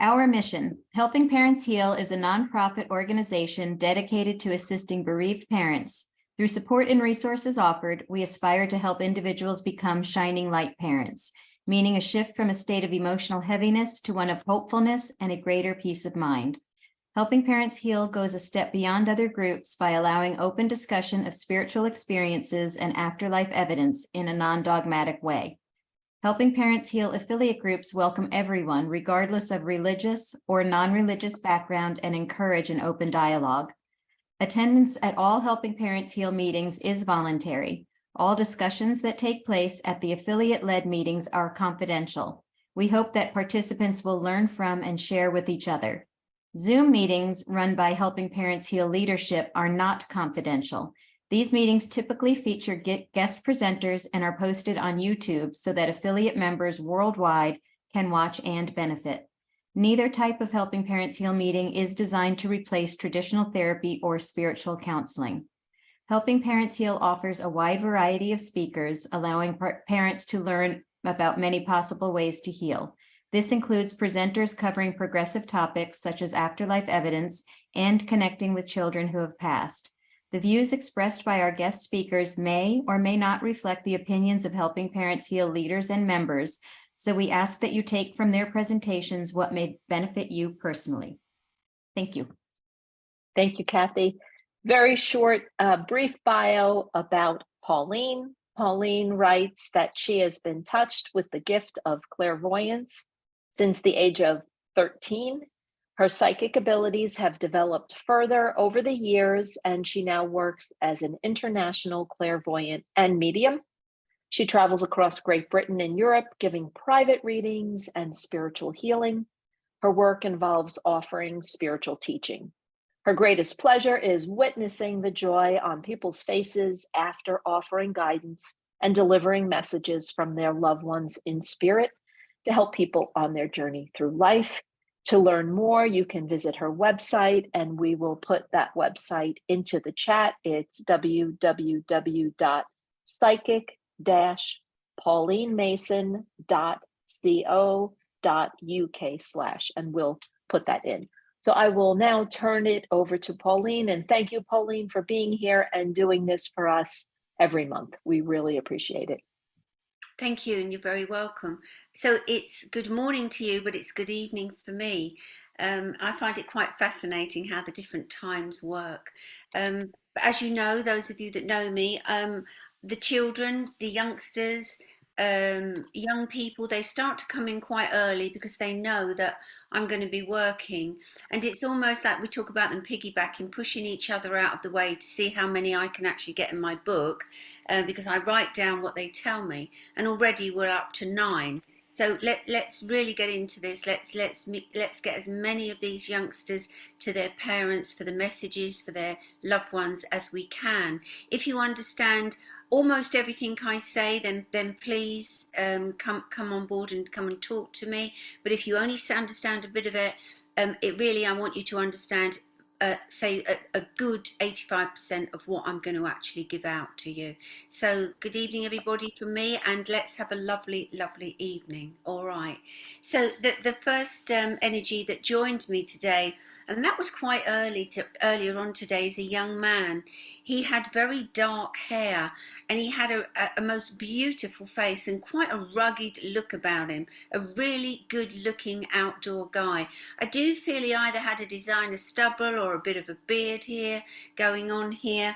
Our mission, Helping Parents Heal, is a nonprofit organization dedicated to assisting bereaved parents. Through support and resources offered, we aspire to help individuals become shining light parents, meaning a shift from a state of emotional heaviness to one of hopefulness and a greater peace of mind. Helping Parents Heal goes a step beyond other groups by allowing open discussion of spiritual experiences and afterlife evidence in a non-dogmatic way. Helping Parents Heal affiliate groups welcome everyone, regardless of religious or non-religious background, and encourage an open dialogue. Attendance at all Helping Parents Heal meetings is voluntary. All discussions that take place at the affiliate-led meetings are confidential. We hope that participants will learn from and share with each other. Zoom meetings run by Helping Parents Heal leadership are not confidential. These meetings typically feature guest presenters and are posted on YouTube so that affiliate members worldwide can watch and benefit. Neither type of Helping Parents Heal meeting is designed to replace traditional therapy or spiritual counseling. Helping Parents Heal offers a wide variety of speakers, allowing parents to learn about many possible ways to heal. This includes presenters covering progressive topics such as afterlife evidence and connecting with children who have passed. The views expressed by our guest speakers may or may not reflect the opinions of Helping Parents Heal leaders and members, so we ask that you take from their presentations what may benefit you personally. Thank you. Thank you, Kathy. Very short, brief bio about Pauline. Pauline writes that she has been touched with the gift of clairvoyance since the age of 13. Her psychic abilities have developed further over the years, and she now works as an international clairvoyant and medium. She travels across Great Britain and Europe, giving private readings and spiritual healing. Her work involves offering spiritual teaching. Her greatest pleasure is witnessing the joy on people's faces after offering guidance and delivering messages from their loved ones in spirit to help people on their journey through life. To learn more, you can visit her website, and we will put that website into the chat. It's www.psychic-paulinemason.co.uk/, and we'll put that in. So I will now turn it over to Pauline, and thank you, Pauline, for being here and doing this for us every month. We really appreciate it. Thank you, and you're very welcome. So it's good morning to you, but it's good evening for me. I find it quite fascinating how the different times work. But as you know, those of you that know me, the children, the youngsters, young people, they start to come in quite early because they know that I'm going to be working, and it's almost like we talk about them piggybacking, pushing each other out of the way to see how many I can actually get in my book, because I write down what they tell me, and already we're up to 9. So let's really get into this. Let's get as many of these youngsters to their parents for the messages for their loved ones as we can. If you understand almost everything I say, then please come on board and come and talk to me. But if you only understand a bit of it, I want you to understand, say a good 85% of what I'm going to actually give out to you. So good evening, everybody, from me, and let's have a lovely, lovely evening. All right. So the first energy that joined me today, and that was quite earlier on today, is a young man. He had very dark hair, and he had a most beautiful face and quite a rugged look about him. A really good looking outdoor guy. I do feel he either had a designer stubble or a bit of a beard here going on here.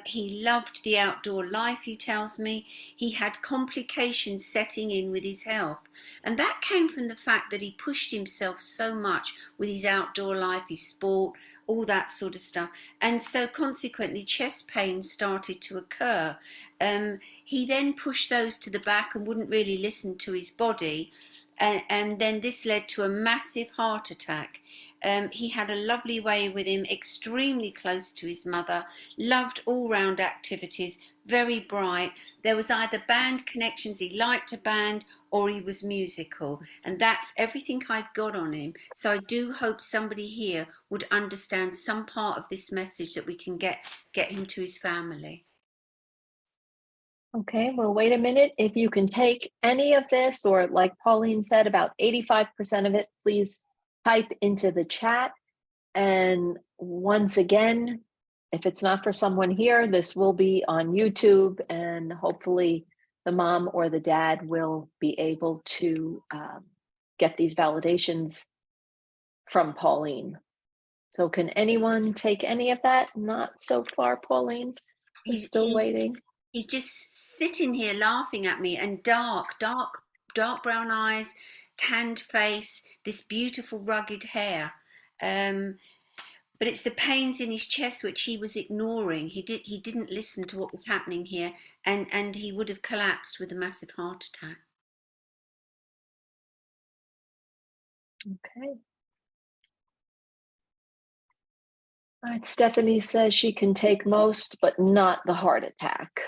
He loved the outdoor life, he tells me. He had complications setting in with his health, and that came from the fact that he pushed himself so much with his outdoor life, his sport, all that sort of stuff, and so consequently chest pains started to occur. He then pushed those to the back and wouldn't really listen to his body, and then this led to a massive heart attack. He had a lovely way with him, extremely close to his mother, loved all-round activities, very bright. There was either band connections, he liked a band, or he was musical, and that's everything I've got on him. So I do hope somebody here would understand some part of this message that we can get him to his family. Okay, well, wait a minute. If you can take any of this, or like Pauline said, about 85% of it, please type into the chat. And once again, if it's not for someone here, this will be on YouTube, and hopefully the mom or the dad will be able to get these validations from Pauline. So can anyone take any of that? Not so far, Pauline. We're still waiting. He's just sitting here laughing at me, and dark brown eyes, tanned face, this beautiful rugged hair. But it's the pains in his chest which he was ignoring. He didn't listen to what was happening here, and he would have collapsed with a massive heart attack. Okay. All right, Stephanie says she can take most, but not the heart attack.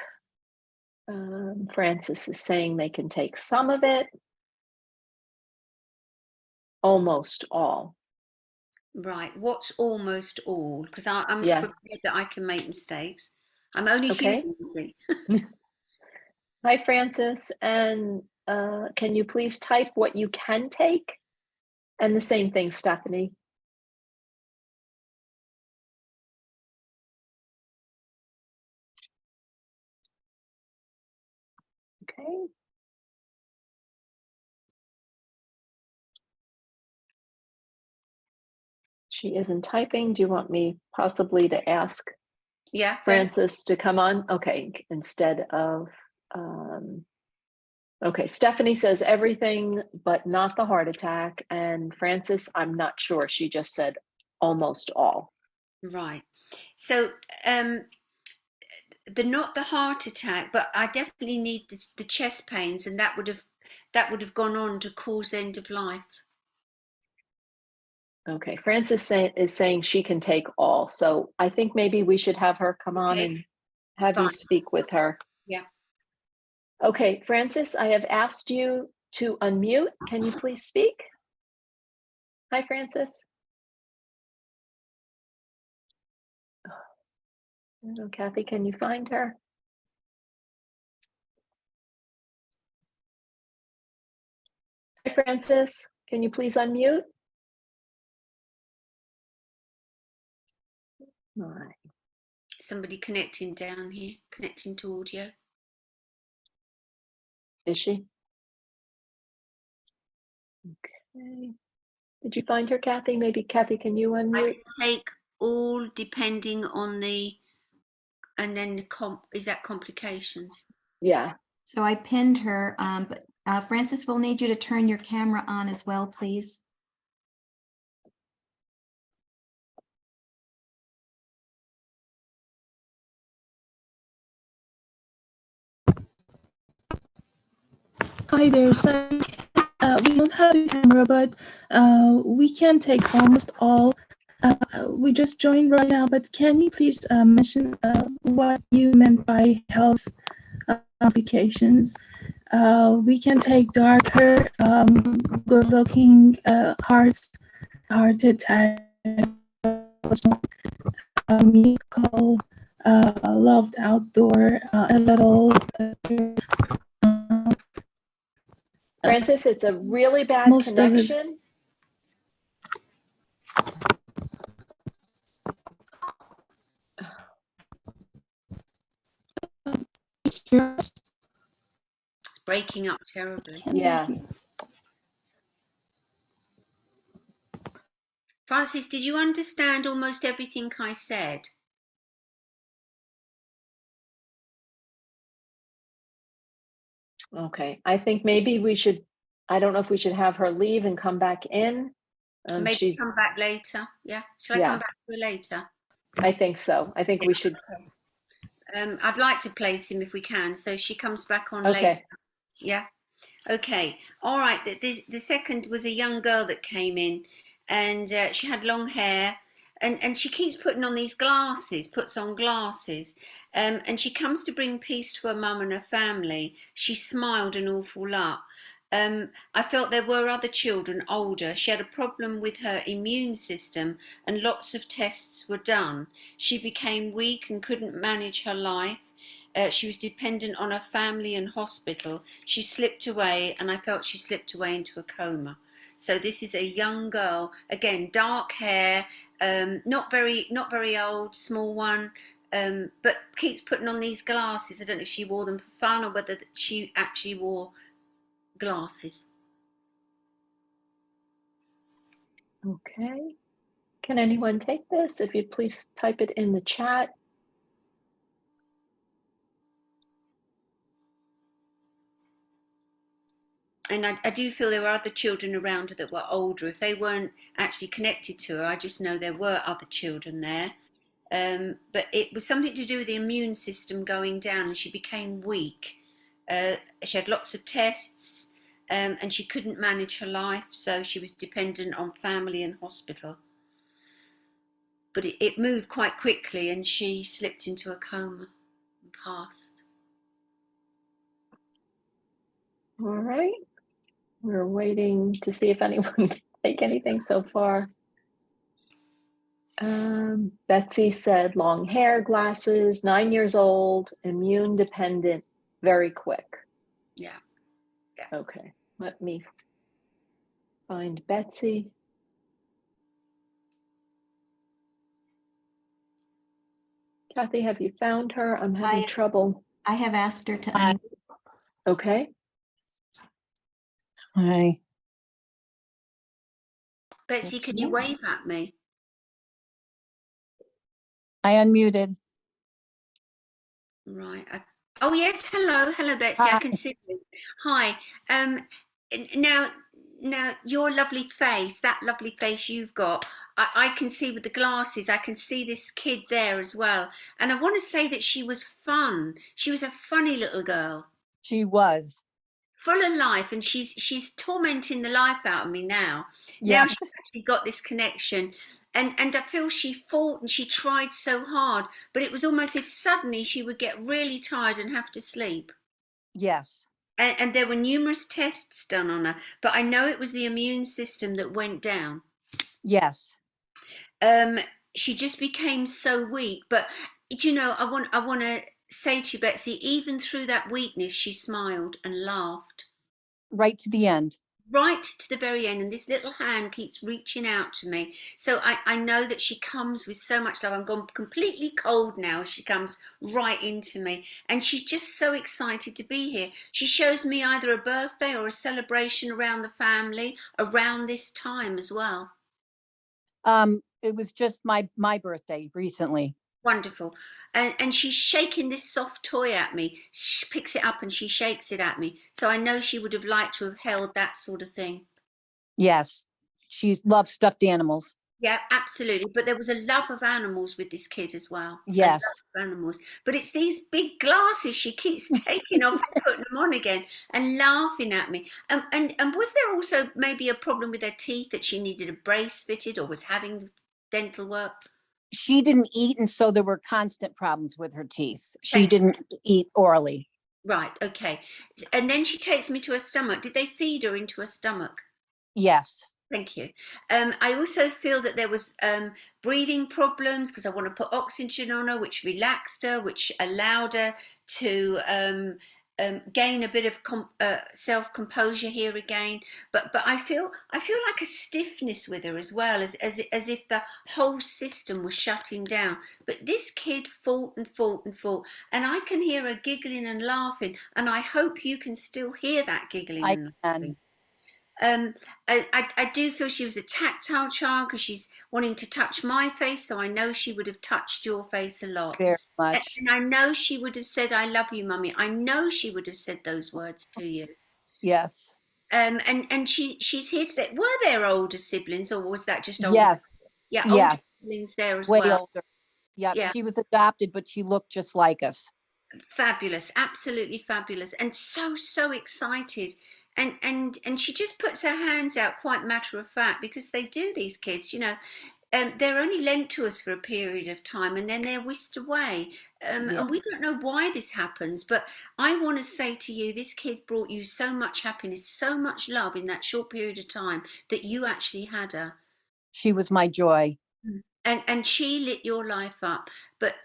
Francis is saying they can take some of it, almost all. Right. What's almost all? Because I'm Yeah. prepared that I can make mistakes. I'm only Okay. human, you see. Hi, Francis. And can you please type what you can take? And the same thing, Stephanie. Okay. She isn't typing. Do you want me possibly to ask Yeah. Francis to come on? Okay, instead of, okay, Stephanie says everything but not the heart attack. And Francis, I'm not sure. She just said almost all. Right. So not the heart attack, but I definitely need the chest pains, and that would have gone on to cause end of life. Okay, Francis is saying she can take all. So I think maybe we should have her come on and have you speak with her. Yeah. Okay, Francis, I have asked you to unmute. Can you please speak? Hi, Francis. Oh, Kathy, can you find her? Hi, Francis. Can you please unmute? All right. Somebody connecting down here, connecting to audio. Is she? Okay. Did you find her, Kathy? Maybe Kathy, can you unmute? I can take all depending on and then is that complications? Yeah. So I pinned her, but Francis, we'll need you to turn your camera on as well, please. Hi there. So we don't have a camera, but we can take almost all. We just joined right now, but can you please mention what you meant by health complications? We can take darker, good-looking heart attack, medical, loved outdoor, a little. Francis, it's a really bad connection. It's breaking up terribly. Yeah. Francis, did you understand almost everything I said? Okay. I think maybe we should, I don't know if we should have her leave and come back in. Maybe come back later. Yeah. Shall I come back to her later? I think so. I think we should. I'd like to place him if we can. So she comes back on later. Yeah. Okay. All right. The second was a young girl that came in, and she had long hair, and she keeps putting on these glasses, puts on glasses, and she comes to bring peace to her mum and her family. She smiled an awful lot. I felt there were other children older. She had a problem with her immune system, and lots of tests were done. She became weak and couldn't manage her life. She was dependent on her family and hospital. She slipped away, and I felt she slipped away into a coma. So this is a young girl, again, dark hair, not very old, small one, but keeps putting on these glasses. I don't know if she wore them for fun or whether she actually wore glasses. Okay. Can anyone take this? If you'd please type it in the chat. And I do feel there were other children around her that were older. If they weren't actually connected to her, I just know there were other children there. But it was something to do with the immune system going down, and she became weak. She had lots of tests, and she couldn't manage her life, so she was dependent on family and hospital. But it moved quite quickly, and she slipped into a coma and passed. All right. We're waiting to see if anyone can take anything so far. Betsy said long hair, glasses, 9 years old, immune dependent, very quick. Yeah. Okay, let me find Betsy. Kathy, have you found her? I'm having trouble. I have asked her to. Okay. Hi. Betsy, can you wave at me? I unmuted. Right. Oh yes. Hello, Betsy. Hi. I can see you. Hi. Now, your lovely face, that lovely face you've got, I can see with the glasses. I can see this kid there as well. And I want to say that she was fun. She was a funny little girl, She was. full of life, and she's tormenting the life out of me now. Now Yes. she's actually got this connection. And I feel she fought and she tried so hard, but it was almost as if suddenly she would get really tired and have to sleep. Yes. And there were numerous tests done on her, but I know it was the immune system that went down. Yes. She just became so weak. But you know, I want to say to you, Betsy, even through that weakness, she smiled and laughed. Right to the end. Right to the very end, and this little hand keeps reaching out to me. So I know that she comes with so much love. I'm gone completely cold now as she comes right into me, and she's just so excited to be here. She shows me either a birthday or a celebration around the family around this time as well. It was just my birthday recently. Wonderful. And she's shaking this soft toy at me. She picks it up and she shakes it at me. So I know she would have liked to have held that sort of thing. Yes. She loves stuffed animals. Yeah, absolutely. But there was a love of animals with this kid as well. Yes. A love of animals. But it's these big glasses she keeps taking off and putting them on again and laughing at me. And was there also maybe a problem with her teeth that she needed a brace fitted or was having dental work? She didn't eat, and so there were constant problems with her teeth. She Thank you. didn't eat orally. Right, okay. And then she takes me to her stomach. Did they feed her into her stomach? Yes. Thank you. I also feel that there was breathing problems because I want to put oxygen on her, which relaxed her, which allowed her to gain a bit of self-composure here again. But I feel like a stiffness with her as well, as if the whole system was shutting down. But this kid fought and fought and fought, and I can hear her giggling and laughing, and I hope you can still hear that giggling and laughing. I do feel she was a tactile child because she's wanting to touch my face, so I know she would have touched your face a lot. Very much. And I know she would have said, "I love you, Mummy." I know she would have said those words to you. Yes. And she's here today. Were there older siblings, or was that just older? Yes. Yeah, older Yes. siblings there as Way well. older. Yep. Yeah. She was adopted, but she looked just like us. Fabulous, absolutely fabulous, and so excited. And she just puts her hands out quite matter of fact, because they do, these kids, you know, they're only lent to us for a period of time and then they're whisked away. Yeah. And we don't know why this happens, but I want to say to you, this kid brought you so much happiness, so much love in that short period of time that you actually had her. She was my joy. And she lit your life up.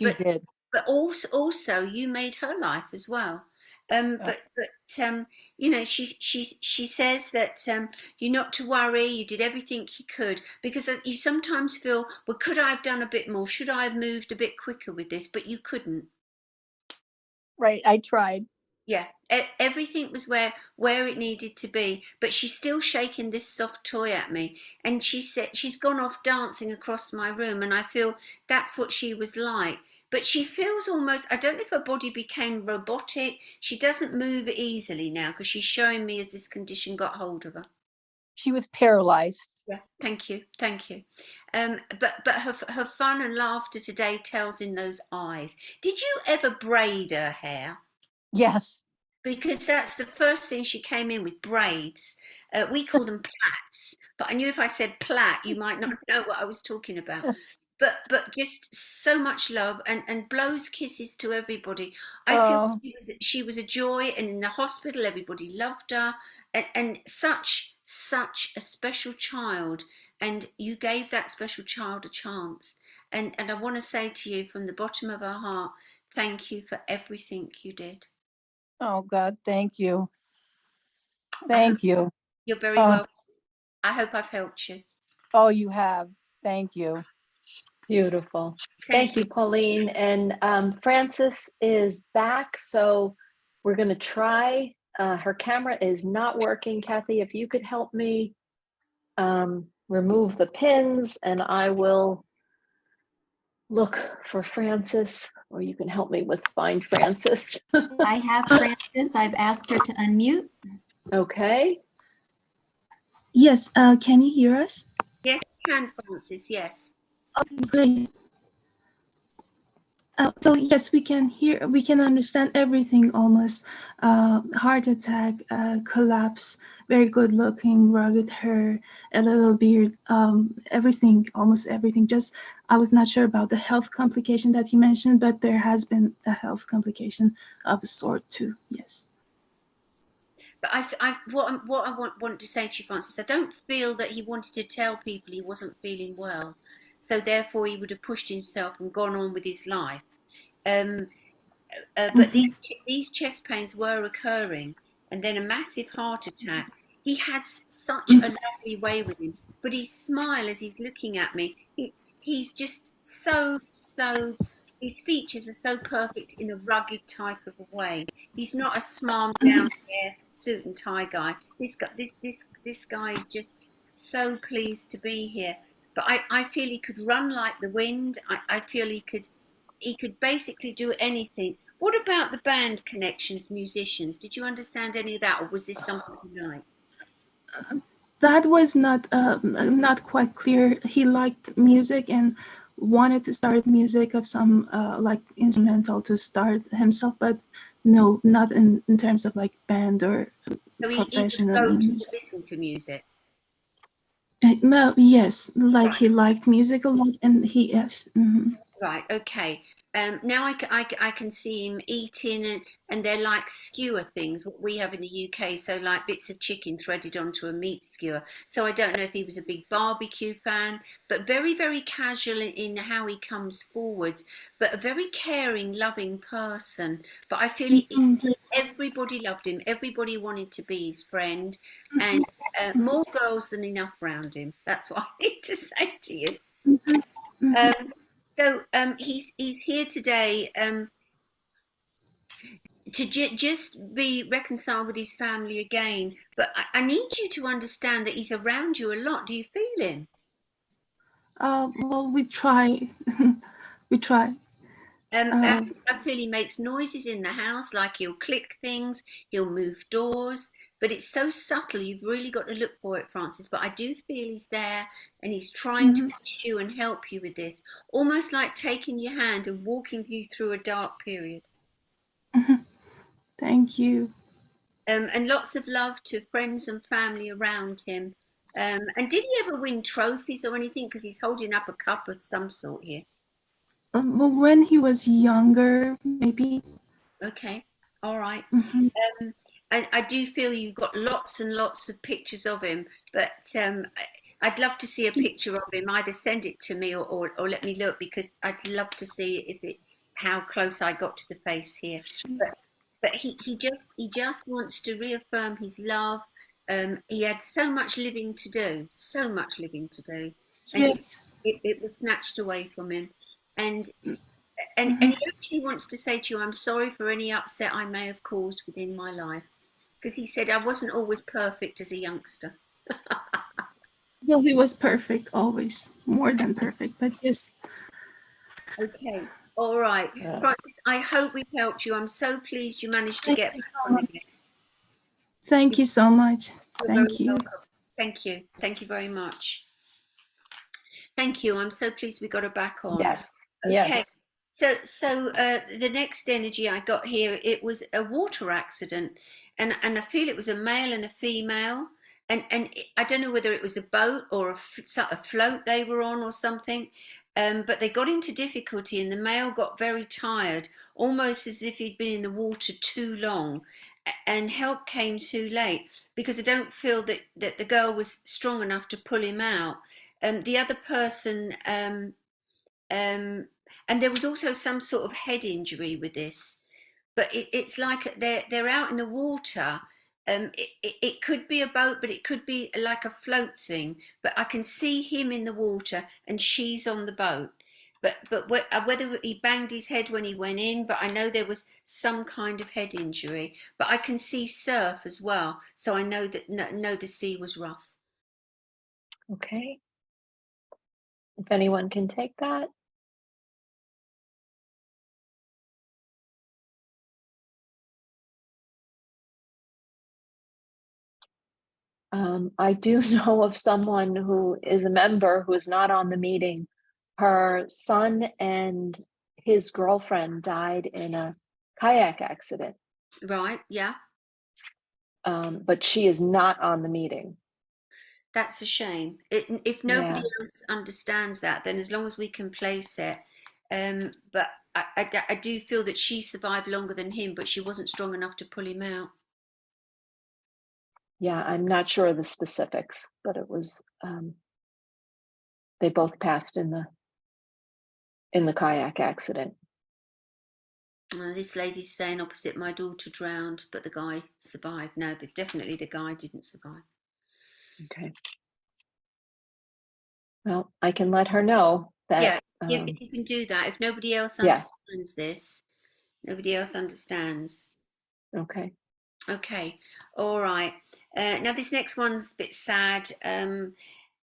She did. But also you made her life as well. You know, she says that you're not to worry. You did everything you could, because you sometimes feel, well, could I have done a bit more? Should I have moved a bit quicker with this? But you couldn't. Right, I tried. Yeah, everything was where it needed to be, but she's still shaking this soft toy at me, and she said she's gone off dancing across my room, and I feel that's what she was like. But she feels almost, I don't know if her body became robotic. She doesn't move easily now because she's showing me as this condition got hold of her. She was paralyzed. Yeah, thank you, thank you. But her fun and laughter today tells in those eyes. Did you ever braid her hair? Yes. Because that's the first thing she came in with, braids. We call them plaits, but I knew if I said plait, you might not know what I was talking about. But just so much love and blows kisses to everybody. I feel Oh, she was a joy, and in the hospital everybody loved her, and such a special child. And you gave that special child a chance. And I want to say to you from the bottom of our heart, thank you for everything you did. oh God, thank you. I hope Thank you. you're very Oh, welcome. I hope I've helped you. oh, you have. Thank you. Beautiful. Thank Thank you, you. Pauline. And Frances is back, so we're going to try. Her camera is not working. Kathy, if you could help me remove the pins, and I will look for Frances, or you can help me with find Frances. I have Frances. I've asked her to unmute. Okay. Yes, can you hear us? Yes, can, Francis, yes. Okay, great. So yes, we can understand everything almost. Heart attack, collapse, very good looking, rugged hair, a little beard, everything, almost everything. Just, I was not sure about the health complication that you mentioned, but there has been a health complication of a sort too, yes. But what I want to say to you, Francis, I don't feel that he wanted to tell people he wasn't feeling well. So therefore he would have pushed himself and gone on with his life. Um, but these chest pains were occurring, and then a massive heart attack. He had such a lovely way with him, but his smile as he's looking at me, he's just so. His features are so perfect in a rugged type of a way. He's not a smart down here suit and tie guy. This guy is just so pleased to be here. But I feel he could run like the wind. I feel he could basically do anything. What about the band connections, musicians? Did you understand any of that, or was this something you liked? That was not quite clear. He liked music and wanted to start music of some like instrumental to start himself, but no, not in terms of like band or So he would professional go to music. listen to music. Well, yes, like Right. he liked music a lot, and he yes. Right, okay. Now I can see him eating, and they're like skewer things, what we have in the UK. So like bits of chicken threaded onto a meat skewer. So I don't know if he was a big barbecue fan, but very, very casual in how he comes forwards, but a very caring, loving person. But I feel everybody loved him. Everybody wanted to be his friend, and more girls than enough round him. That's what I need to say to you. Um, he's here today to just be reconciled with his family again. But I need you to understand that he's around you a lot. Do you feel him? Well, we try. We try. I feel he makes noises in the house, like he'll click things, he'll move doors, but it's so subtle. You've really got to look for it, Francis. But I do feel he's there, and he's trying to push you and help you with this, almost like taking your hand and walking you through a dark period. Thank you. And lots of love to friends and family around him. And did he ever win trophies or anything? Because he's holding up a cup of some sort here. Well, when he was younger, maybe. Okay, all right. Mm-hmm. I do feel you've got lots and lots of pictures of him, but I'd love to see a picture of him. Either send it to me or let me look, because I'd love to see how close I got to the face here. But but he just wants to reaffirm his love. He had so much living to do, so much living to do, and Yes. it was snatched away from him. And and Mhm. he actually wants to say to you, I'm sorry for any upset I may have caused within my life, because he said I wasn't always perfect as a youngster. Well, he was perfect always, more than perfect, but yes. Okay, all right, Yeah. Francis. I hope we've helped you. I'm so pleased you managed to Thank get you back so on much. again. Thank you so much. You're very Thank you. welcome. Thank you. Thank you very much. Thank you. I'm so pleased we got her back on. Yes. Okay. Yes. So the next energy I got here, it was a water accident, and I feel it was a male and a female, and I don't know whether it was a boat or a float they were on or something, but they got into difficulty, and the male got very tired, almost as if he'd been in the water too long, and help came too late because I don't feel that the girl was strong enough to pull him out. The other person. Um, and there was also some sort of head injury with this, but it's like they're out in the water. It could be a boat, but it could be like a float thing. But I can see him in the water and she's on the boat. But whether he banged his head when he went in, but I know there was some kind of head injury. But I can see surf as well, so I know that know the sea was rough. Okay. If anyone can take that. I do know of someone who is a member who is not on the meeting. Her son and his girlfriend died in a kayak accident, Right? Yeah. but she is not on the meeting. That's a shame. If nobody Yeah, else understands that, then as long as we can place it. But I do feel that she survived longer than him, but she wasn't strong enough to pull him out. yeah, I'm not sure of the specifics, but it was, they both passed in the kayak accident. This lady's saying opposite, my daughter drowned, but the guy survived. No, definitely the guy didn't survive. Okay. Well, I can let her know Yeah, that, if you can do that. If nobody else yeah, understands this, nobody else understands. okay. Okay, all right. Now this next one's a bit sad. And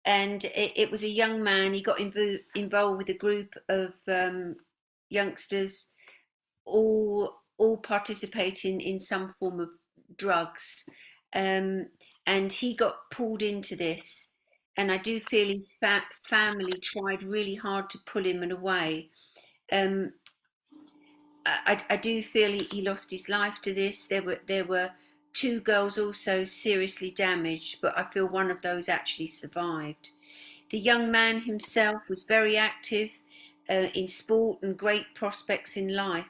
it was a young man. He got involved with a group of youngsters, all participating in some form of drugs, um, and he got pulled into this. And I do feel his family tried really hard to pull him away. Um, I do feel he lost his life to this. There were two girls also seriously damaged, but I feel one of those actually survived. The young man himself was very active in sport and great prospects in life,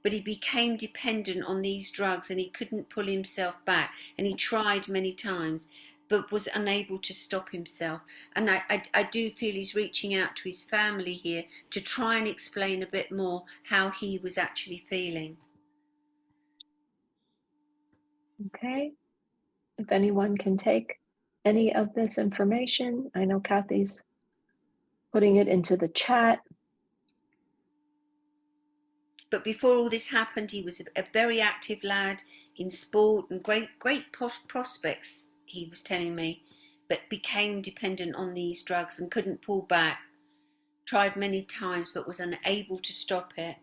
but he became dependent on these drugs and he couldn't pull himself back. And he tried many times, but was unable to stop himself. And I do feel he's reaching out to his family here to try and explain a bit more how he was actually feeling. Okay. If anyone can take any of this information, I know Kathy's putting it into the chat. But before all this happened, he was a very active lad in sport and great prospects, he was telling me, but became dependent on these drugs and couldn't pull back. Tried many times, but was unable to stop it.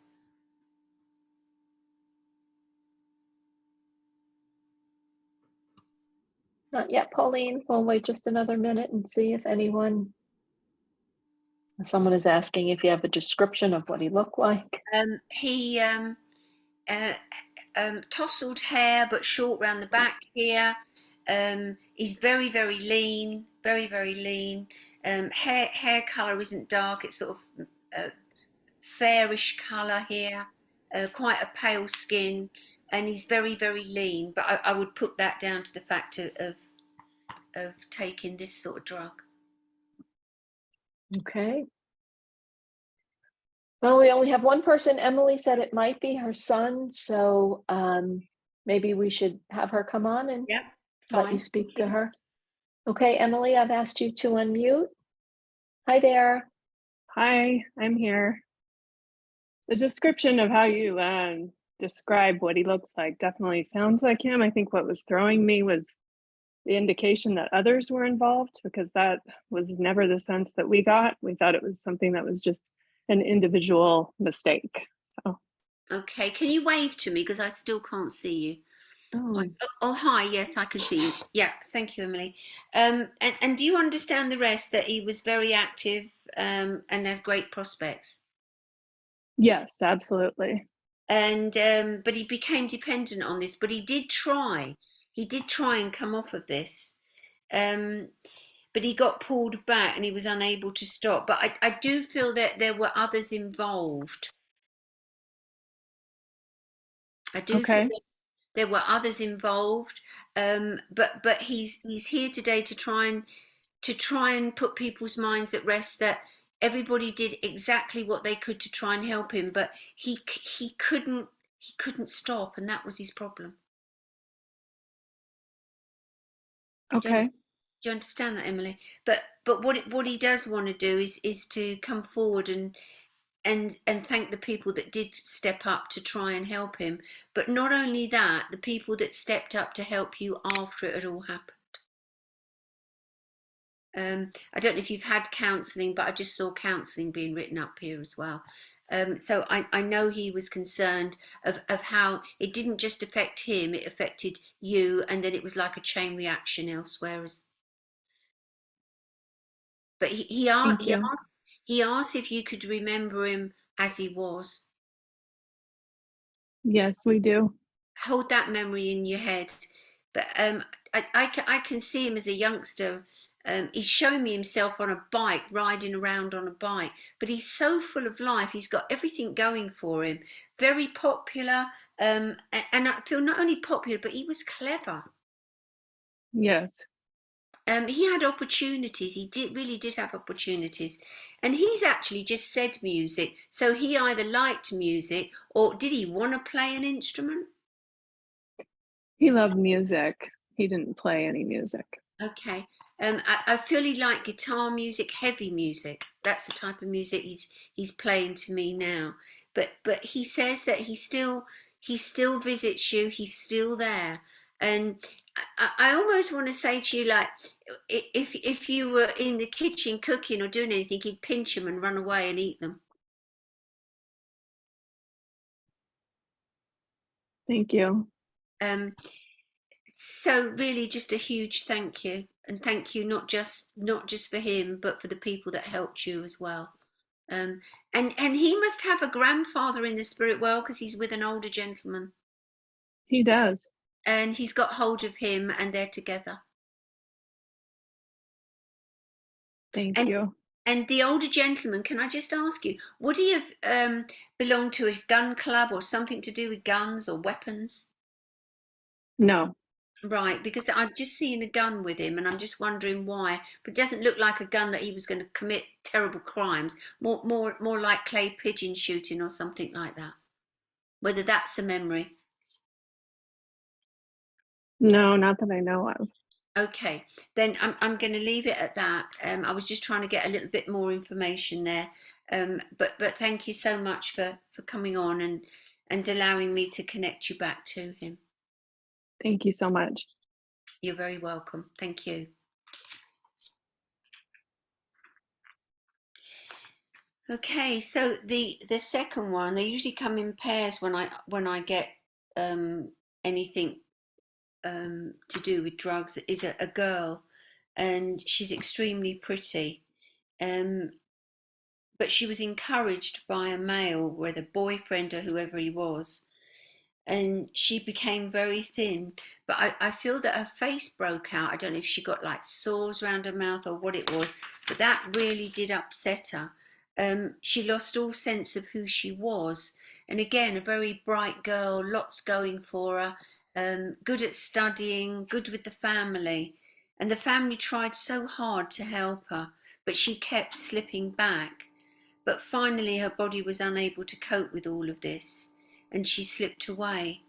Not yet, Pauline. We'll wait just another minute and see if someone is asking if you have a description of what he looked like. He uh, tousled hair, but short round the back here. He's very lean, very lean. Hair color isn't dark; it's sort of fairish colour here, quite a pale skin, and he's very lean. But I would put that down to the fact of taking this sort of drug. Okay. Well, we only have one person. Emily said it might be her son, so maybe we should have her come on and Yep, let you fine. speak to her. Okay, Emily, I've asked you to unmute. Hi there. Hi, I'm here. The description of how you describe what he looks like definitely sounds like him. I think what was throwing me was the indication that others were involved, because that was never the sense that we got. We thought it was something that was just an individual mistake. So, Okay, can you wave to me because I still can't see you? Oh, Oh, hi. Yes, I can see you. Yeah, thank you, Emily. And do you understand the rest that he was very active and had great prospects? yes, absolutely. And but he became dependent on this. But he did try. He did try and come off of this. Um, but he got pulled back and he was unable to stop. But I do feel that there were others involved. I do feel Okay. that there were others involved. But he's here today to try and put people's minds at rest that everybody did exactly what they could to try and help him, but he couldn't stop, and that was his problem. Do you, Okay. do you understand that, Emily? But what he does want to do is to come forward and thank the people that did step up to try and help him. But not only that, the people that stepped up to help you after it had all happened. I don't know if you've had counselling, but I just saw counselling being written up here as well. So I know he was concerned of how it didn't just affect him, it affected you, and then it was like a chain reaction elsewhere. But Thank you. he asked if you could remember him as he was. Yes, we do. Hold that memory in your head. But I can see him as a youngster. He's showing me himself on a bike, riding around on a bike. But he's so full of life. He's got everything going for him. Very popular. And I feel not only popular, but he was clever. Yes. He had opportunities. Really did have opportunities. And he's actually just said music. So he either liked music or did he want to play an instrument? He loved music. He didn't play any music. Okay. I feel he liked guitar music, heavy music. That's the type of music he's playing to me now. But he says that he still visits you. He's still there, and I almost want to say to you, like, if you were in the kitchen cooking or doing anything, he'd pinch them and run away and eat them. Thank you. So really, just a huge thank you, and thank you not just for him, but for the people that helped you as well. And he must have a grandfather in the spirit world because he's with an older gentleman, He does. and he's got hold of him, and they're together. Thank And you. and the older gentleman, can I just ask you, would he have belonged to a gun club or something to do with guns or weapons? No. Right, because I've just seen a gun with him and I'm just wondering why. But it doesn't look like a gun that he was going to commit terrible crimes. More like clay pigeon shooting or something like that. Whether that's a memory. No, not that I know of. Okay, then I'm going to leave it at that. I was just trying to get a little bit more information there. But thank you so much for coming on and allowing me to connect you back to him. Thank you so much. You're very welcome. Thank you. Okay, so the second one, they usually come in pairs when I get anything to do with drugs, is a girl, and she's extremely pretty. But she was encouraged by a male, whether boyfriend or whoever he was, and she became very thin. But I feel that her face broke out. I don't know if she got like sores around her mouth or what it was, but that really did upset her. She lost all sense of who she was. And again, a very bright girl, lots going for her, good at studying, good with the family. And the family tried so hard to help her, but she kept slipping back. but finally her body was unable to cope with all of this and she slipped away.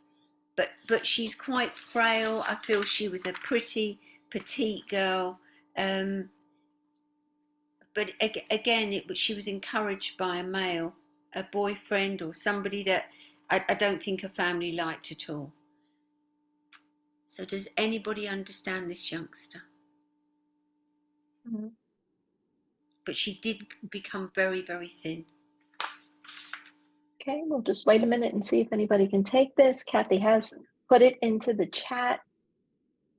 But she's quite frail. I feel she was a pretty petite girl. But again, she was encouraged by a male, a boyfriend or somebody that I don't think her family liked at all. So does anybody understand this youngster? Mhm. But she did become very, very thin. Okay, we'll just wait a minute and see if anybody can take this. Kathy has put it into the chat.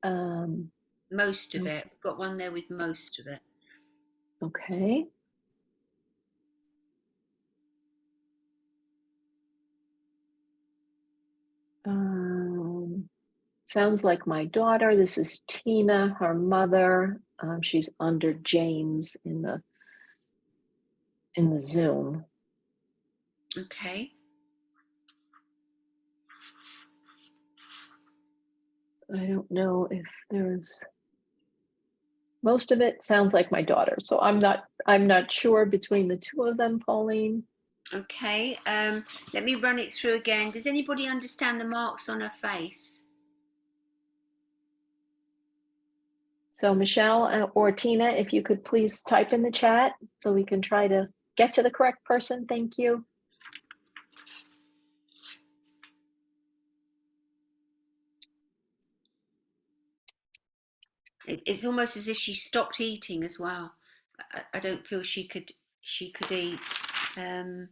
Most of it. We've got one there with most of it. Okay. Sounds like my daughter. This is Tina, her mother. She's under James in the Zoom. Okay. I don't know if there's most of it sounds like my daughter. So I'm not sure between the two of them, Pauline. Okay. Let me run it through again. Does anybody understand the marks on her face? So Michelle or Tina, if you could please type in the chat so we can try to get to the correct person. Thank you. It's almost as if she stopped eating as well. I don't feel she could eat. And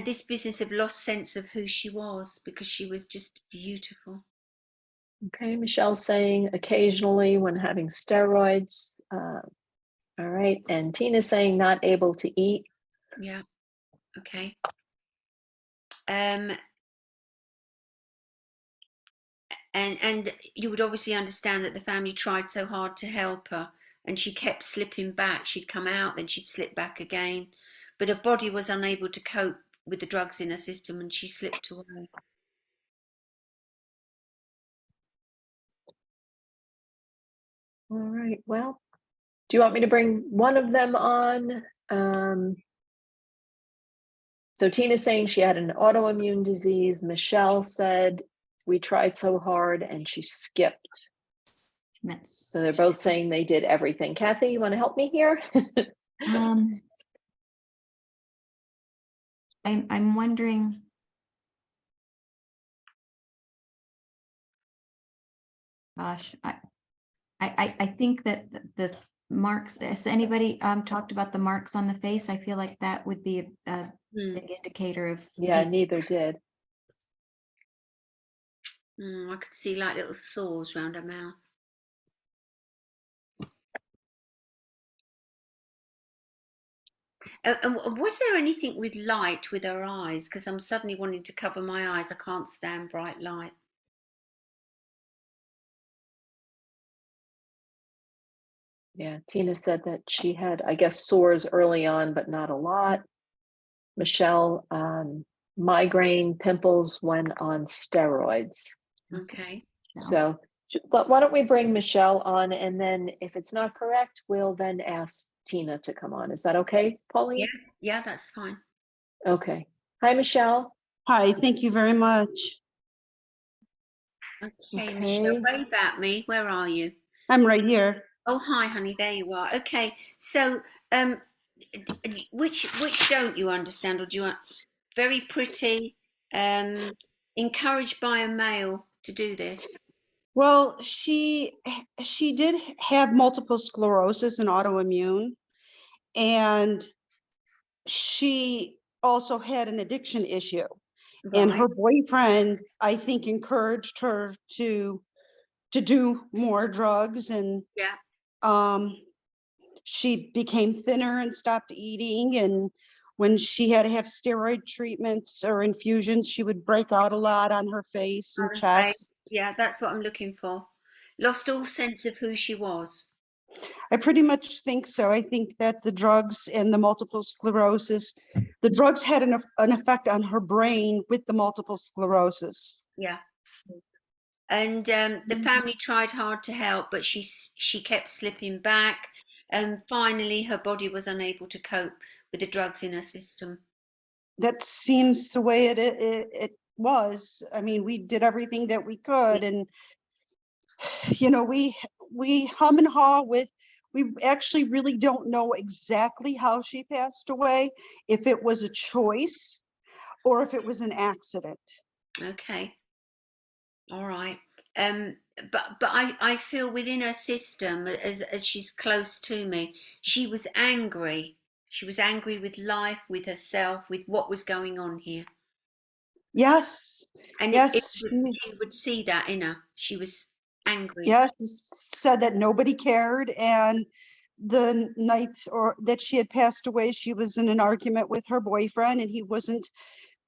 this business of lost sense of who she was because she was just beautiful. Okay, Michelle's saying occasionally when having steroids. All right, and Tina's saying not able to eat. Yeah. Okay. And you would obviously understand that the family tried so hard to help her and she kept slipping back. She'd come out, then she'd slip back again. But her body was unable to cope with the drugs in her system and she slipped away. All right, well, do you want me to bring one of them on? So Tina's saying she had an autoimmune disease. Michelle said we tried so hard and she skipped. So they're both saying they did everything. Kathy, you want to help me here? I'm wondering. Gosh, I think that the marks, has anybody talked about the marks on the face? I feel like that would be a big indicator of. Yeah, neither did. I could see like little sores around her mouth. And was there anything with light with her eyes? Because I'm suddenly wanting to cover my eyes. I can't stand bright light. Yeah, Tina said that she had, I guess, sores early on, but not a lot. Michelle, migraine, pimples when on steroids. Okay. So, but why don't we bring Michelle on, and then if it's not correct, we'll then ask Tina to come on. Is that okay, Pauline? Yeah, that's fine. Okay. Hi, Michelle. Hi, thank you very much. Okay, Michelle, wave at me. Where are you? I'm right here. Oh, hi, honey. There you are. Okay. So, which don't you understand, or do you want very pretty, encouraged by a male to do this? Well, she did have multiple sclerosis and autoimmune, and she also had an addiction issue. And her boyfriend, I think, encouraged her to do more drugs, and she became thinner and stopped eating. And when she had to have steroid treatments or infusions, she would break out a lot on her face and chest. Yeah, that's what I'm looking for. Lost all sense of who she was. I pretty much think so. I think that the drugs and the multiple sclerosis, the drugs had an effect on her brain with the multiple sclerosis. Yeah. And the family tried hard to help, but she kept slipping back. finally her body was unable to cope with the drugs in her system. That seems the way it was. I mean, we did everything that we could, and we hum and haw with. We actually really don't know exactly how she passed away, if it was a choice or if it was an accident. Okay. All right. But I feel within her system, as she's close to me, she was angry. She was angry with life, with herself, with what was going on here. Yes, And yes, she would see that in her. She was angry. yes, she said that nobody cared, and the night or that she had passed away, she was in an argument with her boyfriend, and he wasn't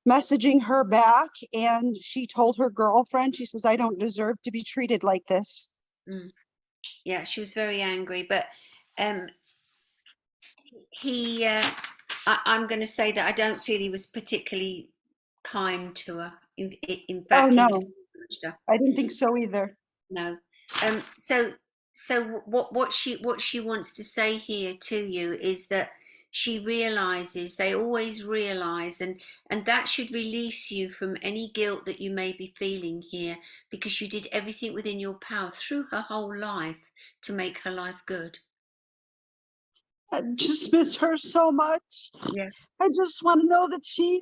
messaging her back, and she told her girlfriend, she says, I don't deserve to be treated like this. Yeah, she was very angry, but I'm going to say that I don't feel he was particularly kind to her. In Oh fact, he was no, judged her. I didn't think so either. No. So what she wants to say here to you is that she realizes, they always realize, and that should release you from any guilt that you may be feeling here, because you did everything within your power through her whole life to make her life good. I just miss her so much. Yeah. I just want to know that she's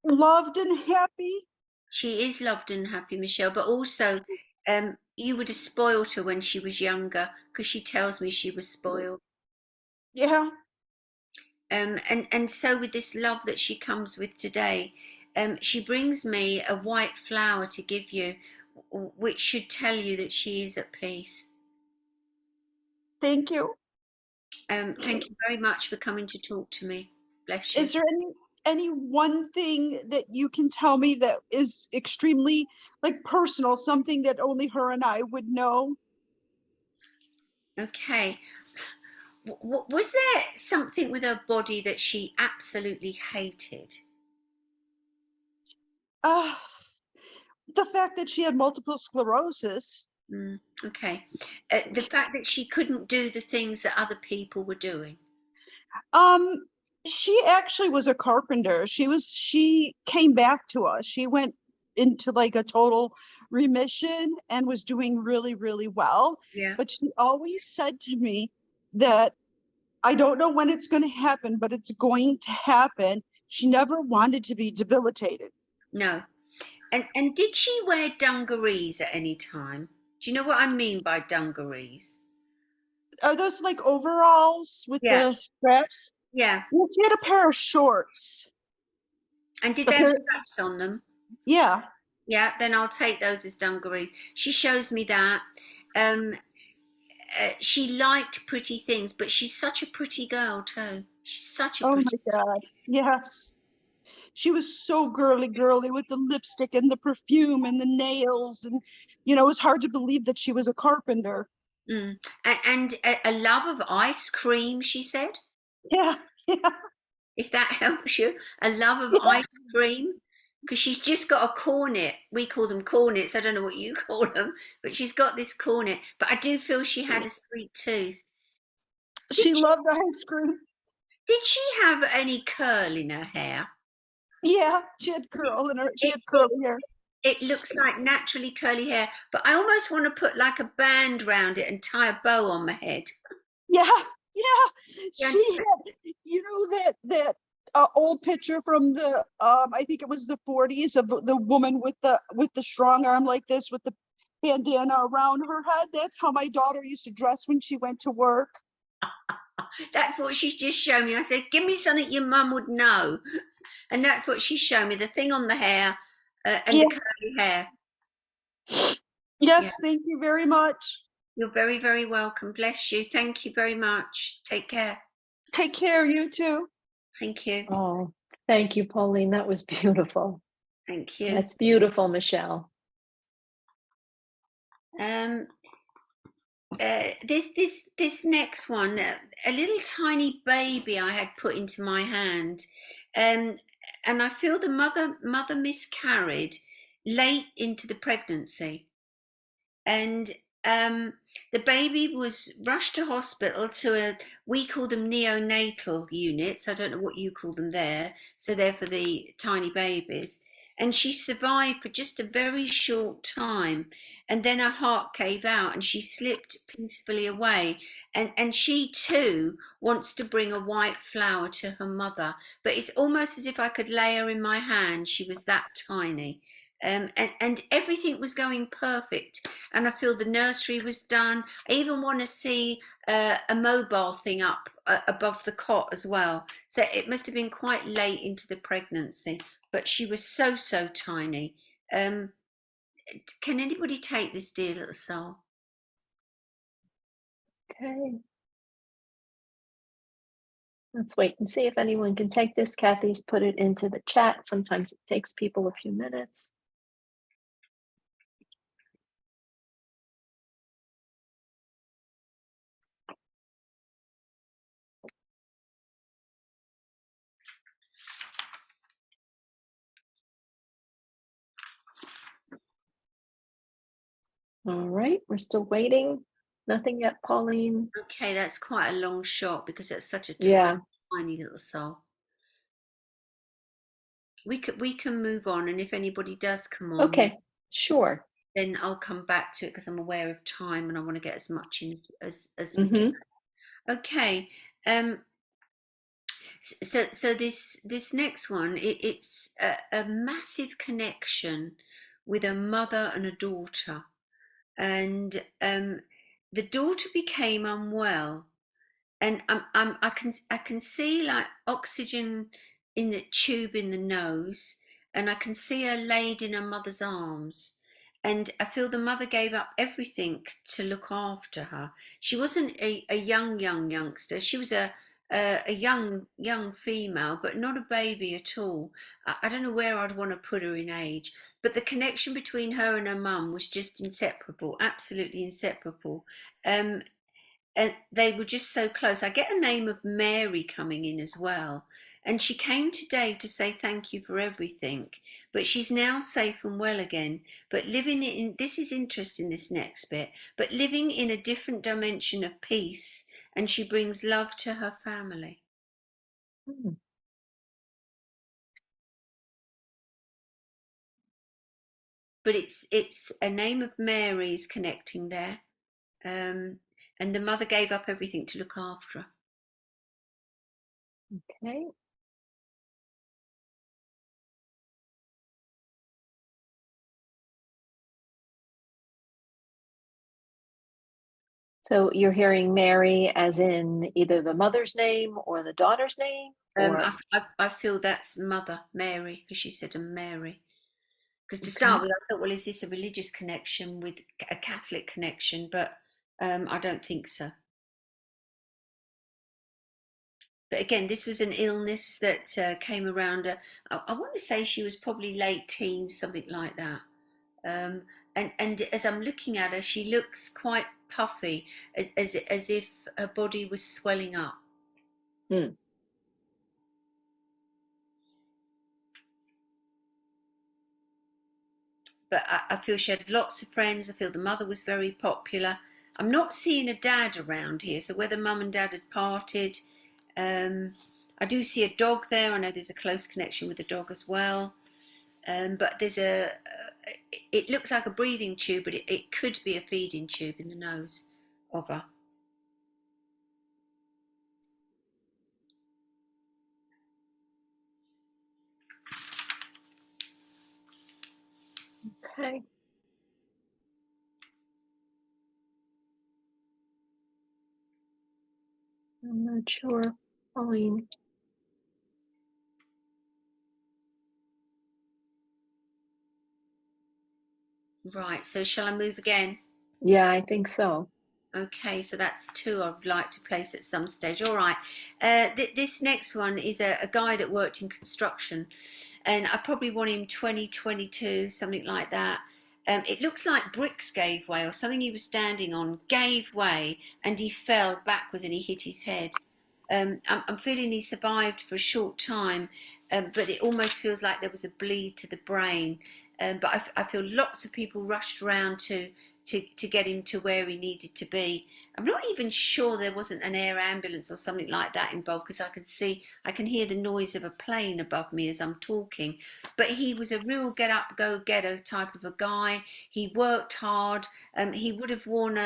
loved and happy. She is loved and happy, Michelle, but also you would have spoiled her when she was younger, because she tells me she was spoiled. Yeah, And so with this love that she comes with today, she brings me a white flower to give you, which should tell you that she is at peace. thank you. Thank you very much for coming to talk to me. Bless you. Is there any one thing that you can tell me that is extremely like personal, something that only her and I would know? Okay. Was there something with her body that she absolutely hated? Uh, the fact that she had multiple sclerosis. Okay. The fact that she couldn't do the things that other people were doing. She actually was a carpenter. She came back to us. She went into like a total remission and was doing really, really well. Yeah. But she always said to me that I don't know when it's going to happen, but it's going to happen. She never wanted to be debilitated. No. And did she wear dungarees at any time? Do you know what I mean by dungarees? Are those like overalls with Yeah. the straps? Yeah. Well, she had a pair of shorts. And did But they have they're, straps on them? yeah. Yeah, then I'll take those as dungarees. She shows me that. She liked pretty things, but she's such a pretty girl too. She's such a Oh pretty. my God. Yes. She was so girly, girly with the lipstick and the perfume and the nails. And, it was hard to believe that she was a carpenter. And a love of ice cream, she said. Yeah. Yeah. If that helps you, a love of ice cream. Because she's just got a cornet. We call them cornets. I don't know what you call them, but she's got this cornet. But I do feel she had a sweet tooth. She loved ice cream. Did she have any curl in her hair? Yeah. She had curly hair. It looks like naturally curly hair, but I almost want to put like a band round it and tie a bow on my head. Yeah. Yeah. You She had, that old picture from the I think it was the 40s of the woman with the strong arm like this with the bandana around her head. That's how my daughter used to dress when she went to work. That's what she's just shown me. I said, give me something your mum would know. And that's what she's shown me, the thing on the hair and the curly hair. Yes, Yeah. thank you very much. You're very, very welcome. Bless you. Thank you very much. Take care. Take care, you too. Thank you. Oh, thank you, Pauline. That was beautiful. Thank you. That's beautiful, Michelle. This next one, a little tiny baby I had put into my hand, and I feel the mother miscarried late into the pregnancy, and the baby was rushed to hospital to we call them neonatal units. I don't know what you call them there. So they're for the tiny babies. And she survived for just a very short time. And then her heart gave out and she slipped peacefully away. And she too wants to bring a white flower to her mother. But it's almost as if I could lay her in my hand. She was that tiny. And everything was going perfect. And I feel the nursery was done. I even want to see a mobile thing up above the cot as well. So it must have been quite late into the pregnancy, but she was so, so tiny. Can anybody take this dear little soul? Okay. Let's wait and see if anyone can take this. Kathy's put it into the chat. Sometimes it takes people a few minutes. All right, we're still waiting. Nothing yet, Pauline. Okay, that's quite a long shot because it's such a Yeah. tiny, tiny little soul. We can move on, and if anybody does come on, Okay, sure. then I'll come back to it because I'm aware of time and I want to get as much in as we Mhm. can. Okay. So this next one, it's a massive connection with a mother and a daughter, and the daughter became unwell, and I can see like oxygen in the tube in the nose, and I can see her laid in her mother's arms, and I feel the mother gave up everything to look after her. She wasn't a young youngster. She was a young female, but not a baby at all. I don't know where I'd want to put her in age, but the connection between her and her mum was just inseparable, absolutely inseparable. Um, and they were just so close. I get a name of Mary coming in as well. And she came today to say thank you for everything. But she's now safe and well again. But living in, this is interesting, this next bit, but living in a different dimension of peace. And she brings love to her family. Hmm. But it's a name of Mary's connecting there. And the mother gave up everything to look after her. Okay. So you're hearing Mary as in either the mother's name or the daughter's name? Or I feel that's Mother Mary because she said a Mary. Because to okay. start with, I thought, well, is this a religious connection with a Catholic connection? But I don't think so. But again, this was an illness that came around. I want to say she was probably late teens, something like that. Um, and as I'm looking at her, she looks quite puffy, as if her body was swelling up. Hmm. But I feel she had lots of friends. I feel the mother was very popular. I'm not seeing a dad around here, so whether mum and dad had parted. I do see a dog there. I know there's a close connection with the dog as well. But there's it looks like a breathing tube, but it could be a feeding tube in the nose of her. Okay. I'm not sure, Pauline. Right, so shall I move again? Yeah, I think so. Okay, so that's two I'd like to place at some stage. All right. This next one is a guy that worked in construction, and I probably want him 2022, something like that. It looks like bricks gave way, or something he was standing on gave way, and he fell backwards and he hit his head. I'm feeling he survived for a short time, but it almost feels like there was a bleed to the brain. But I feel lots of people rushed around to get him to where he needed to be. I'm not even sure there wasn't an air ambulance or something like that involved, because I can hear the noise of a plane above me as I'm talking. But he was a real get up, go getter type of a guy. He worked hard. He would have worn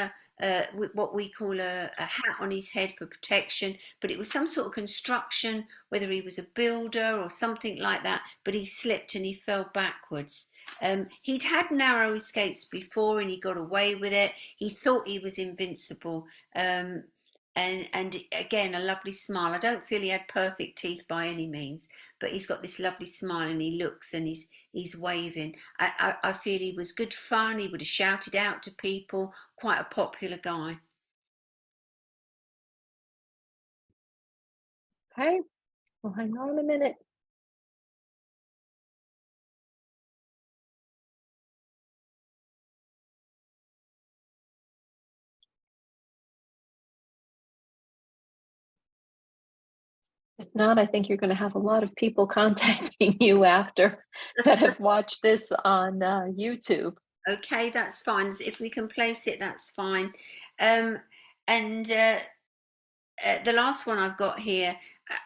what we call a hat on his head for protection, but it was some sort of construction, whether he was a builder or something like that, but he slipped and he fell backwards. He'd had narrow escapes before and he got away with it. He thought he was invincible. And again, a lovely smile. I don't feel he had perfect teeth by any means, but he's got this lovely smile and he looks and he's waving. I feel he was good fun. He would have shouted out to people, quite a popular guy. Okay, well, hang on a minute. If not, I think you're going to have a lot of people contacting you after that have watched this on YouTube. Okay, that's fine. If we can place it, that's fine. And the last one I've got here,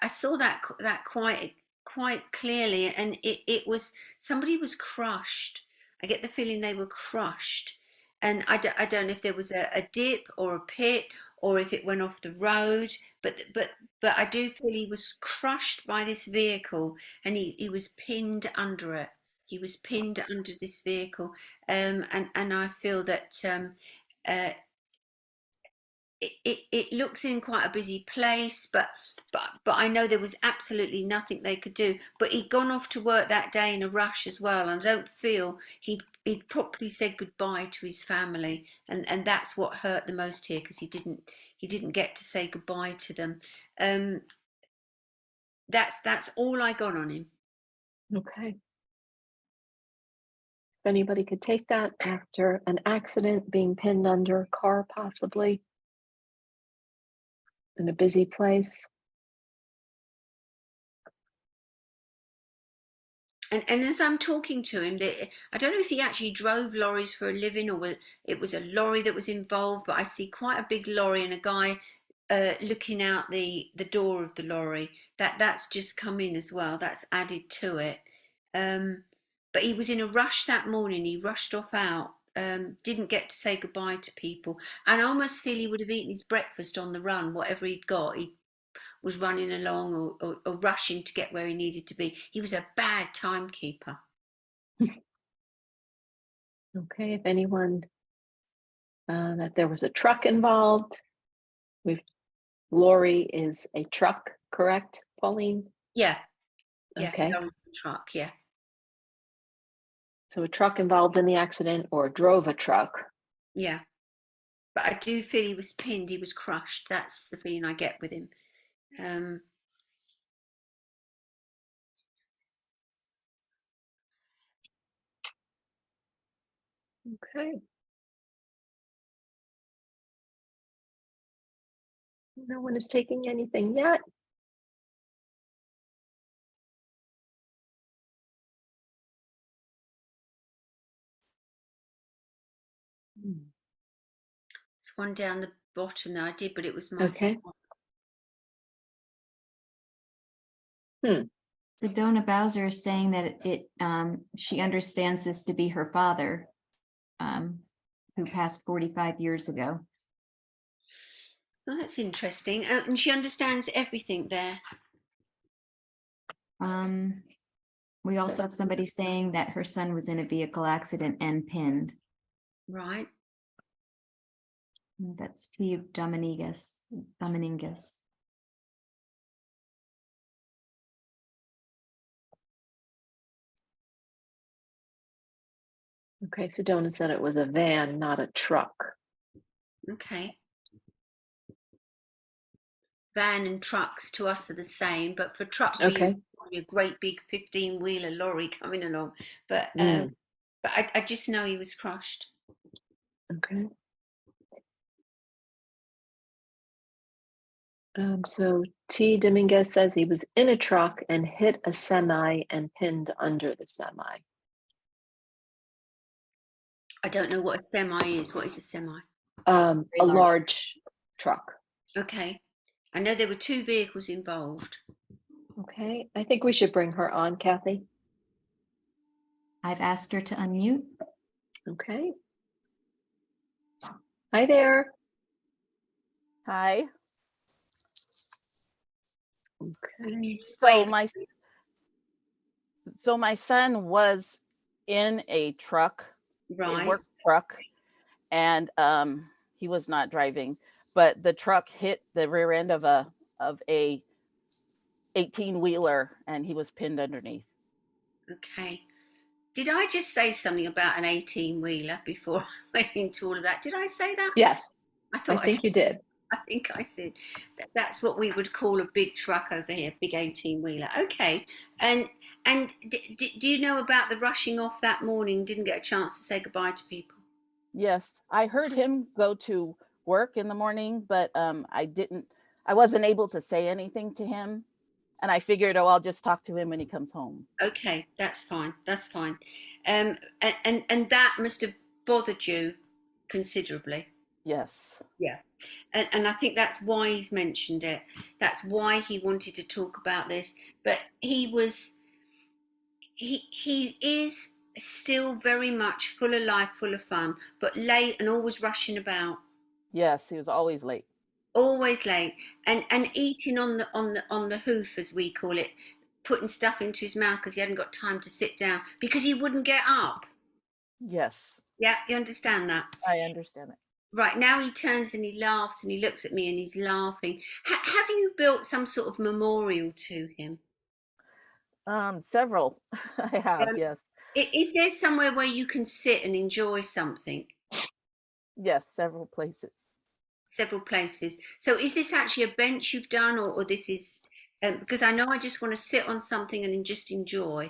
I saw that quite clearly, and it was somebody was crushed. I get the feeling they were crushed, and I don't know if there was a dip or a pit or if it went off the road, but I do feel he was crushed by this vehicle, and he was pinned under it. He was pinned under this vehicle, and I feel that uh, it looks in quite a busy place, but I know there was absolutely nothing they could do. But he'd gone off to work that day in a rush as well, and I don't feel he'd properly said goodbye to his family, and that's what hurt the most here, because he didn't get to say goodbye to them. That's all I got on him. Okay. If anybody could take that after an accident, being pinned under a car, possibly in a busy place. And as I'm talking to him, I don't know if he actually drove lorries for a living or it was a lorry that was involved, but I see quite a big lorry and a guy looking out the door of the lorry. That's just come in as well. That's added to it. But he was in a rush that morning. He rushed off out. Didn't get to say goodbye to people. And I almost feel he would have eaten his breakfast on the run, whatever he'd got. He was running along or rushing to get where he needed to be. He was a bad timekeeper. Okay, if anyone, that there was a truck involved. Lorry is a truck, correct, Pauline? Yeah. Okay. That was a truck, yeah. So a truck involved in the accident or drove a truck. Yeah. But I do feel he was pinned, he was crushed. That's the feeling I get with him. Okay. No one is taking anything yet. It's one down the bottom there. I did, but it was my Okay. fault. Sedona Bowser is saying that she understands this to be her father, who passed 45 years ago. Oh, that's interesting. And she understands everything there. We also have somebody saying that her son was in a vehicle accident and pinned. Right. That's T. Dominguez. Okay, Sedona said it was a van, not a truck. Okay. Van and trucks to us are the same, but for trucks, Okay. a great big 15-wheeler lorry coming along. But I just know he was crushed. Okay. So T. Dominguez says he was in a truck and hit a semi and pinned under the semi. I don't know what a semi is. What is a semi? A large. large truck. Okay. I know there were 2 vehicles involved. Okay, I think we should bring her on, Kathy. I've asked her to unmute. Okay. Hi there. Hi. Okay. So my son was in a truck, a Right. work truck, and he was not driving, but the truck hit the rear end of a 18-wheeler and he was pinned underneath. Okay. Did I just say something about an 18-wheeler before I went into all of that? Did I say that? Yes, I I thought think you did. I think I said that's what we would call a big truck over here, big 18-wheeler. Okay. And do you know about the rushing off that morning? Didn't get a chance to say goodbye to people. Yes, I heard him go to work in the morning, but I wasn't able to say anything to him. And I figured, oh, I'll just talk to him when he comes home. Okay, that's fine. That's fine. And that must have bothered you considerably. Yes. Yeah. And I think that's why he's mentioned it. That's why he wanted to talk about this. But he is still very much full of life, full of fun, but late and always rushing about. Yes, he was always late. Always late. And eating on the hoof, as we call it, putting stuff into his mouth because he hadn't got time to sit down because he wouldn't get up. Yes, Yeah, you understand that? I understand it. Right, now he turns and he laughs and he looks at me and he's laughing. Have you built some sort of memorial to him? Several I have, Um, yes. is there somewhere where you can sit and enjoy something? Yes, several places. Several places. So is this actually a bench you've done, or this is because I know I just want to sit on something and just enjoy.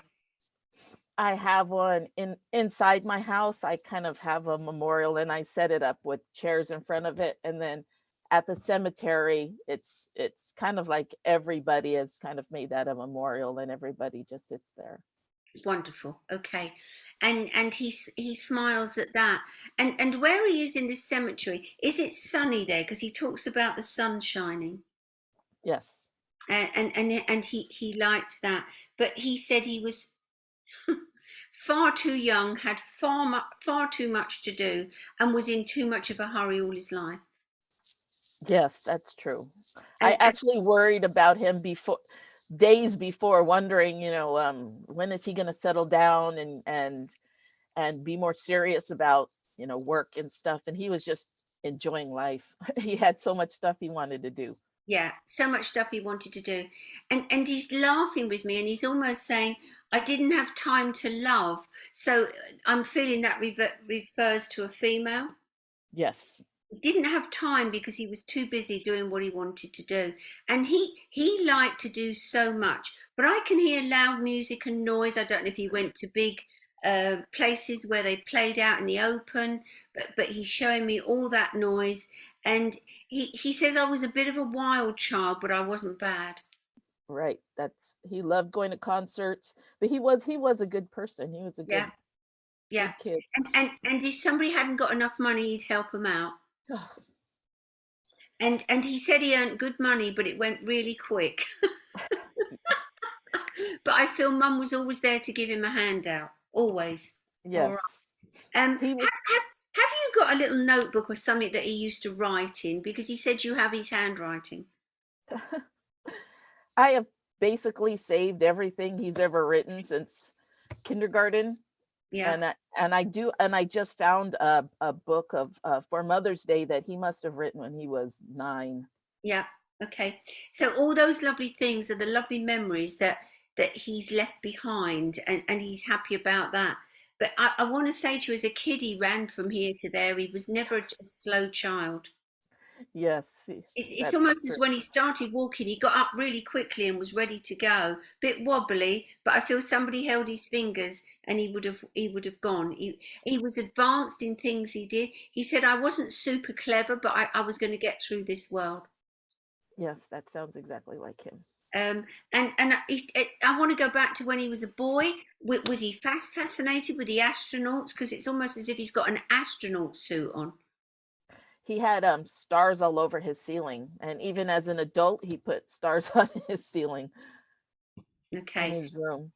I have one inside my house. I kind of have a memorial and I set it up with chairs in front of it. And then at the cemetery, it's kind of like everybody has kind of made that a memorial and everybody just sits there. Wonderful. Okay. And he smiles at that. And where he is in this cemetery, is it sunny there? Because he talks about the sun shining. Yes. And he liked that. But he said he was far too young, had far too much to do, and was in too much of a hurry all his life. Yes, that's true. I And actually worried about him days before, wondering, when is he going to settle down and be more serious about, work and stuff. And he was just enjoying life. He had so much stuff he wanted to do. yeah, so much stuff he wanted to do. And he's laughing with me and he's almost saying, I didn't have time to love. So I'm feeling that refers to a female. Yes. He didn't have time because he was too busy doing what he wanted to do. And he liked to do so much. But I can hear loud music and noise. I don't know if he went to big places where they played out in the open, but he's showing me all that noise. And he says I was a bit of a wild child, but I wasn't bad. Right. He loved going to concerts, but he was a good person. He was a Yeah, yeah. good kid. And if somebody hadn't got enough money, he'd help them out. And he said he earned good money, but it went really quick. But I feel Mum was always there to give him a handout, always. Yes. Have He was, you got a little notebook or something that he used to write in? Because he said you have his handwriting. I have basically saved everything he's ever written since kindergarten. Yeah. And I just found a book of for Mother's Day that he must have written when he was 9. Yeah. Okay. So all those lovely things are the lovely memories that he's left behind, and he's happy about that. But I want to say to you, as a kid, he ran from here to there. He was never a slow child. Yes, It's that's almost as true. when he started walking, he got up really quickly and was ready to go. Bit wobbly, but I feel somebody held his fingers and he would have gone. He was advanced in things he did. He said I wasn't super clever, but I was going to get through this world. Yes, that sounds exactly like him. I want to go back to when he was a boy. Was he fascinated with the astronauts? Because it's almost as if he's got an astronaut suit on. He had stars all over his ceiling, and even as an adult, he put stars on his ceiling in Okay. his room.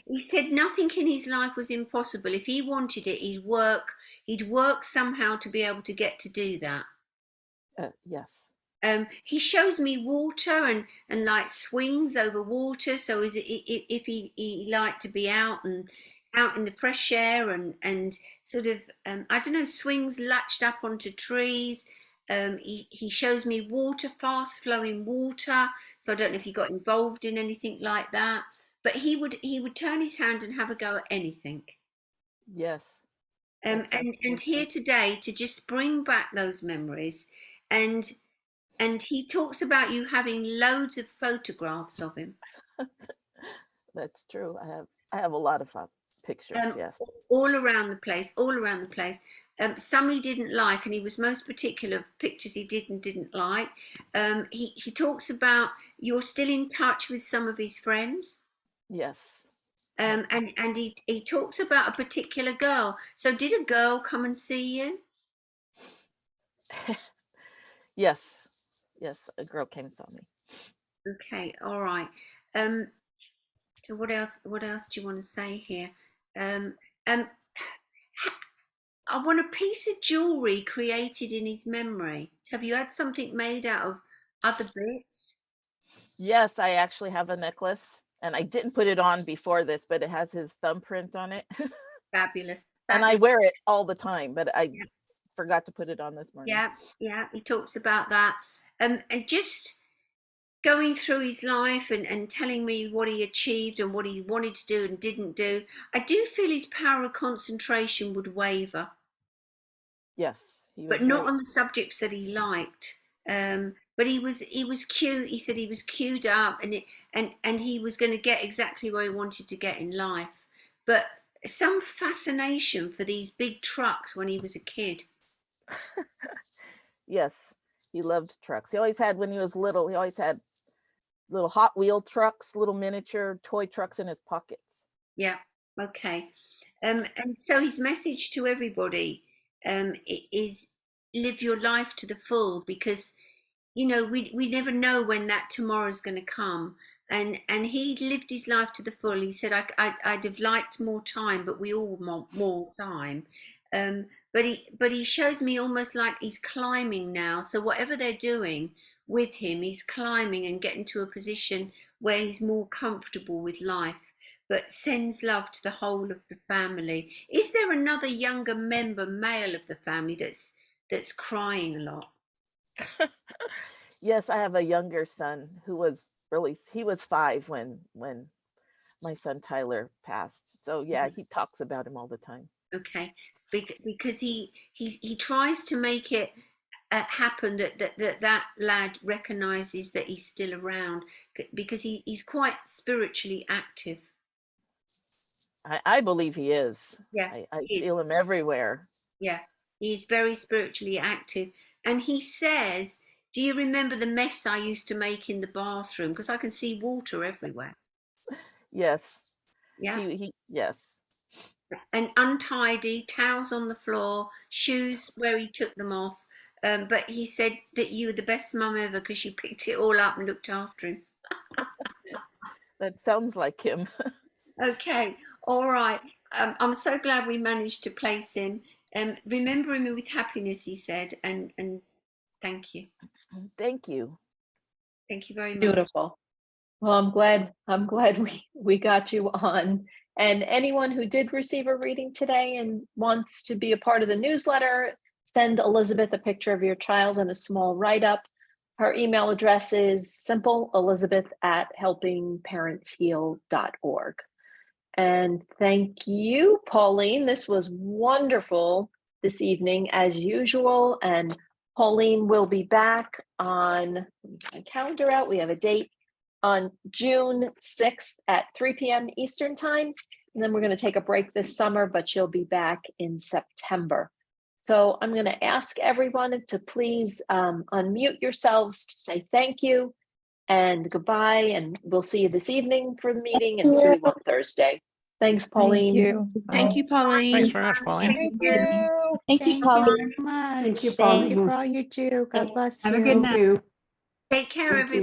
He said nothing in his life was impossible. If he wanted it, he'd work somehow to be able to get to do that. Yes. He shows me water and like swings over water. So is it if he liked to be out in the fresh air and sort of I don't know, swings latched up onto trees. He shows me water, fast flowing water. So I don't know if he got involved in anything like that. But he would turn his hand and have a go at anything. Yes. And here today to just bring back those memories, and he talks about you having loads of photographs of him. That's true. I have a lot of pictures. Yes. All around the place. Some he didn't like, and he was most particular of pictures he did and didn't like. He talks about you're still in touch with some of his friends. Yes. And he talks about a particular girl. So did a girl come and see you? Yes. Yes, a girl came and saw me. Okay, all right. So what else do you want to say here? I want a piece of jewelry created in his memory. Have you had something made out of other bits? Yes, I actually have a necklace, and I didn't put it on before this, but it has his thumbprint on it. Fabulous. And I wear it all the time, but I forgot to put it on this morning. Yeah, he talks about that. And just going through his life and telling me what he achieved and what he wanted to do and didn't do. I do feel his power of concentration would waver. Yes, but not on the subjects that he liked. But he was cute. He said he was queued up, and he was going to get exactly where he wanted to get in life. But some fascination for these big trucks when he was a kid. Yes, he loved trucks. He always had, when he was little, he always had little Hot Wheel trucks, little miniature toy trucks in his pockets. Yeah. Okay. And so his message to everybody is live your life to the full, because we never know when that tomorrow's going to come, and he lived his life to the full. He said I'd have liked more time, but we all want more time. But he shows me almost like he's climbing now. So whatever they're doing with him, he's climbing and getting to a position where he's more comfortable with life, but sends love to the whole of the family. Is there another younger member, male of the family, that's crying a lot? Yes, I have a younger son who was he was 5 when my son Tyler passed. So yeah, he talks about him all the time. Okay, because he tries to make it happen that lad recognizes that he's still around, because he's quite spiritually active. I believe he is. Yeah, I feel him everywhere. Yeah, he's very spiritually active. And he says, do you remember the mess I used to make in the bathroom? Because I can see water everywhere. Yes. Yeah. Yes. And untidy, towels on the floor, shoes where he took them off. But he said that you were the best mum ever because you picked it all up and looked after him. That sounds like him. Okay, all right. I'm so glad we managed to place him. Remember him with happiness, he said, and thank you. Thank you. Thank you very much. Beautiful. Well, I'm glad we got you on. And anyone who did receive a reading today and wants to be a part of the newsletter, send Elizabeth a picture of your child and a small write-up. Her email address is simple, elizabeth@helpingparentsheal.org. And thank you, Pauline. This was wonderful this evening, as usual. And Pauline will be back on, let me get my calendar out. We have a date on June 6th at 3 p.m. Eastern time. And then we're going to take a break this summer, but she'll be back in September. So I'm going to ask everyone to please unmute yourselves to say thank you. And goodbye, and we'll see you this evening for the meeting and see you on Thursday. Thanks, Pauline. Thank you. Thank you, Pauline. Thanks very much, Pauline. Thank you. Thank you, Pauline. Much. Thank you, Thank you Pauline. for all you do. God bless Have a you. good night. Take care, Thank everyone. you.